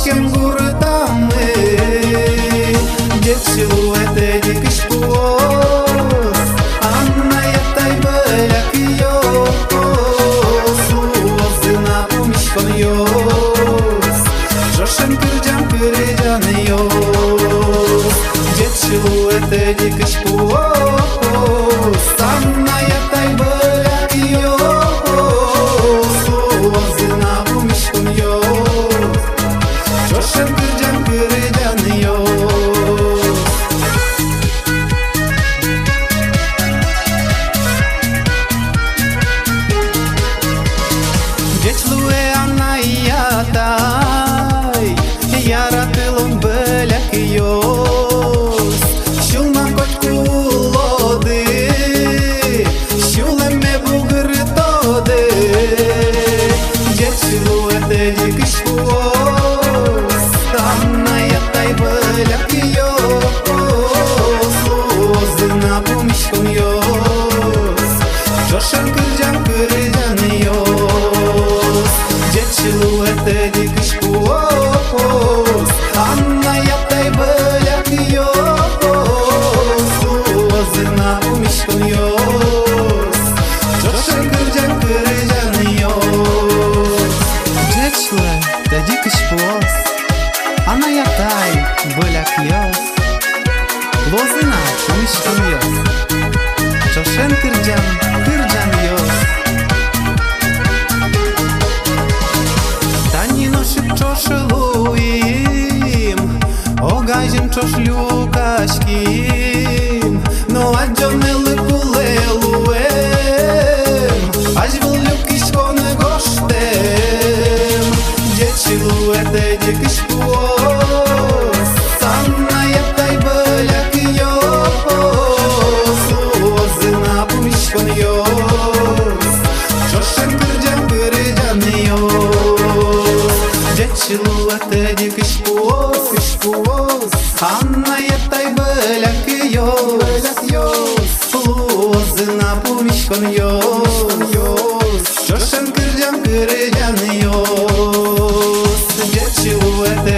chem gurtame Djeciluete dikish puos Anna yatai belak yos Suozina umishkon yos Joshem kırcan kırcan yos Djeciluete dikish puos Anna yatai belak yos Suozina umishkon yos Joshem kırcan kırcan yos Geçlue anayatay Yaratılım belek yos Şulman koç kulodi Şuleme bulgur tode Geçlue dedik işpuos Anayatay belek yos Lozina pumişkun yos Joşan kırcan kırcan yos Djeciluete dikish puos Anna yatai belak yos Suozina umishkon yos Joshem kırcan kırcan yos Djeciluete dikish puos Anna yatai belak yos Lozina umishkon yos Joshem kırcan kırcan yos Чошелуим, огайжим чошлюкашким, но аджонели кулелуем, аж вилюкишконе гоштем, Djeciluete dikish puos, Anna yatai belak yos, Suozina umishkon yos, Joshem kırcan kırcan yos. Djeciluete dikish puos Anna yatai belak yos Lozina pumişkon yos Joshem kırcan kırcan yos Djeciluete